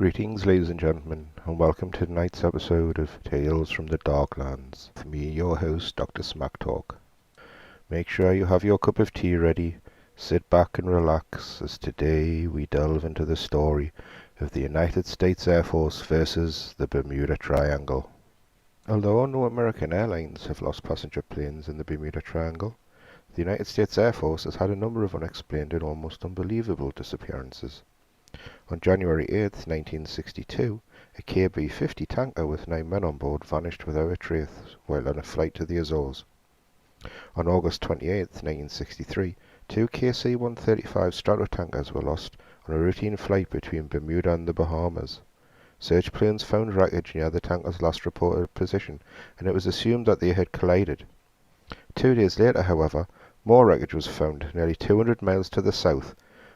Greetings, ladies and gentlemen, and welcome to tonight's episode of Tales from the Darklands with me, your host, Dr. Smalktalk. Make sure you have your cup of tea ready, sit back and relax, as today we delve into the story of the United States Air Force versus the Bermuda Triangle. Although no American airlines have lost passenger planes in the Bermuda Triangle, the United States Air Force has had a number of unexplained and almost unbelievable disappearances. On January 8, 1962, a KB-50 tanker with 9 men on board vanished without a trace while on a flight to the Azores. On August 28, 1963, two KC-135 Stratotankers were lost on a routine flight between Bermuda and the Bahamas. Search planes found wreckage near the tanker's last reported position, and it was assumed that they had collided. 2 days later, however, more wreckage was found, nearly 200 miles to the south.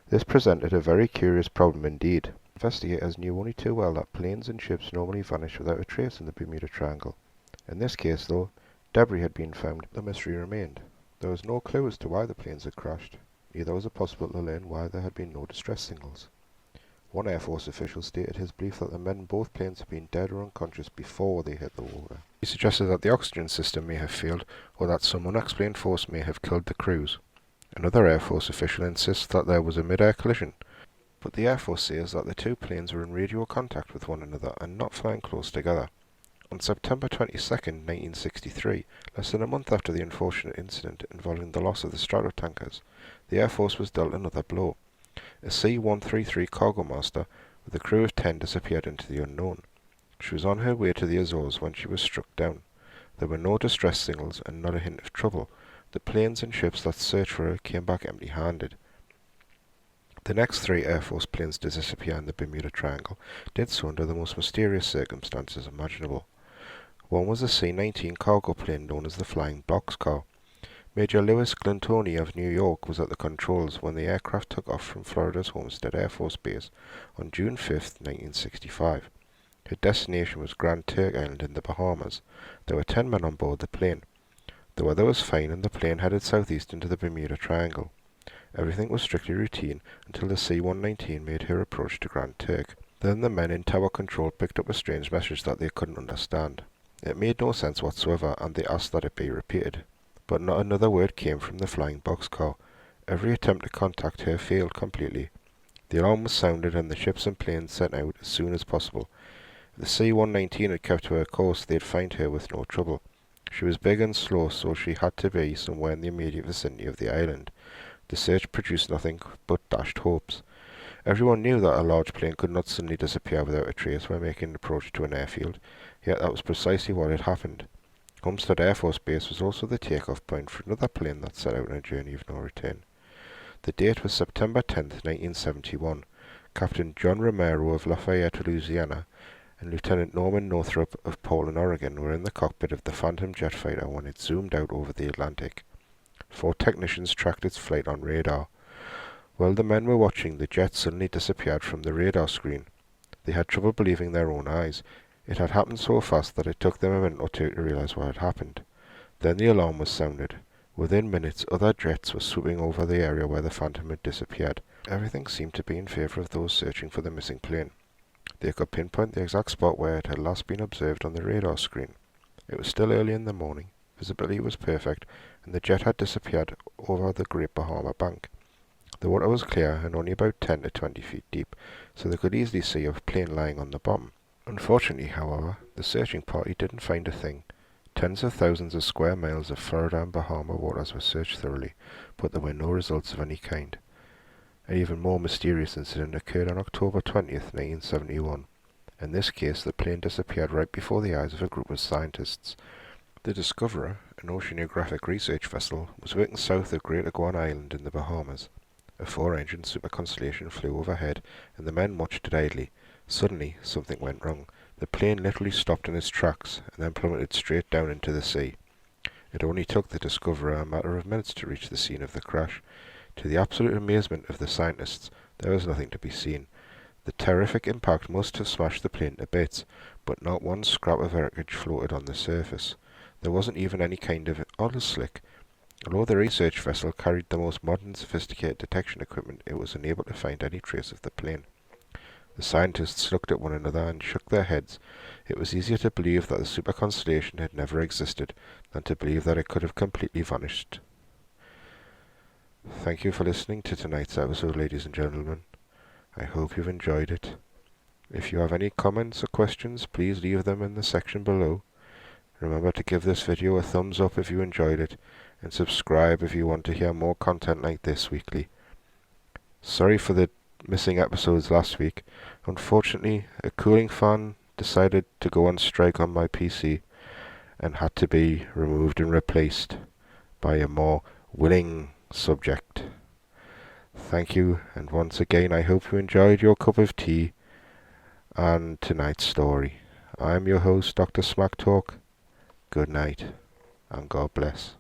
This presented a very curious problem indeed. Investigators knew only too well that planes and ships normally vanish without a trace in the Bermuda Triangle. In this case, though, debris had been found. The mystery remained. There was no clue as to why the planes had crashed. Neither was it possible to learn why there had been no distress signals. One Air Force official stated his belief that the men in both planes had been dead or unconscious before they hit the water. He suggested that the oxygen system may have failed, or that some unexplained force may have killed the crews. Another Air Force official insists that there was a mid-air collision, but the Air Force says that the two planes were in radio contact with one another and not flying close together. On September 22, 1963, less than a month after the unfortunate incident involving the loss of the Stratotankers, the Air Force was dealt another blow. A C-133 cargo master with a crew of 10 disappeared into the unknown. She was on her way to the Azores when she was struck down. There were no distress signals and not a hint of trouble. The planes and ships that searched for her came back empty-handed. The next 3 Air Force planes to disappear in the Bermuda Triangle did so under the most mysterious circumstances imaginable. One was a C-19 cargo plane known as the Flying Boxcar. Major Louis Glantoni of New York was at the controls when the aircraft took off from Florida's Homestead Air Force Base on June 5, 1965. Her destination was Grand Turk Island in the Bahamas. There were 10 men on board the plane. The weather was fine and the plane headed southeast into the Bermuda Triangle. Everything was strictly routine until the C-119 made her approach to Grand Turk. Then the men in tower control picked up a strange message that they couldn't understand. It made no sense whatsoever and they asked that it be repeated. But not another word came from the Flying Boxcar. Every attempt to contact her failed completely. The alarm was sounded and the ships and planes sent out as soon as possible. If the C-119 had kept to her course, they'd find her with no trouble. She was big and slow, so she had to be somewhere in the immediate vicinity of the island. The search produced nothing but dashed hopes. Everyone knew that a large plane could not suddenly disappear without a trace when making an approach to an airfield, yet that was precisely what had happened. Homestead Air Force Base was also the takeoff point for another plane that set out on a journey of no return. The date was September 10, 1971. Captain John Romero of Lafayette, Louisiana, and Lieutenant Norman Northrup of Portland, Oregon were in the cockpit of the Phantom jet fighter when it zoomed out over the Atlantic. 4 technicians tracked its flight on radar. While the men were watching, the jet suddenly disappeared from the radar screen. They had trouble believing their own eyes. It had happened so fast that it took them a minute or two to realize what had happened. Then the alarm was sounded. Within minutes, other jets were swooping over the area where the Phantom had disappeared. Everything seemed to be in favor of those searching for the missing plane. They could pinpoint the exact spot where it had last been observed on the radar screen. It was still early in the morning, visibility was perfect, and the jet had disappeared over the Great Bahama Bank. The water was clear and only about 10 to 20 feet deep, so they could easily see a plane lying on the bottom. Unfortunately, however, the searching party didn't find a thing. Tens of thousands of square miles of Florida and Bahama waters were searched thoroughly, but there were no results of any kind. An even more mysterious incident occurred on October 20th, 1971. In this case, the plane disappeared right before the eyes of a group of scientists. The Discoverer, an oceanographic research vessel, was working south of Great Iguana Island in the Bahamas. A 4-engine Super Constellation flew overhead, and the men watched it idly. Suddenly, something went wrong. The plane literally stopped in its tracks, and then plummeted straight down into the sea. It only took the Discoverer a matter of minutes to reach the scene of the crash. To the absolute amazement of the scientists, there was nothing to be seen. The terrific impact must have smashed the plane to bits, but not one scrap of wreckage floated on the surface. There wasn't even any kind of oil slick. Although the research vessel carried the most modern sophisticated detection equipment, it was unable to find any trace of the plane. The scientists looked at one another and shook their heads. It was easier to believe that the super constellation had never existed than to believe that it could have completely vanished. Thank you for listening to tonight's episode, ladies and gentlemen. I hope you've enjoyed it. If you have any comments or questions, please leave them in the section below. Remember to give this video a thumbs up if you enjoyed it, and subscribe if you want to hear more content like this weekly. Sorry for the missing episodes last week. Unfortunately, a cooling fan decided to go on strike on my PC and had to be removed and replaced by a more willing subject. Thank you, and once again I hope you enjoyed your cup of tea and tonight's story. I'm your host, Dr. Smalktalk. Good night, and God bless.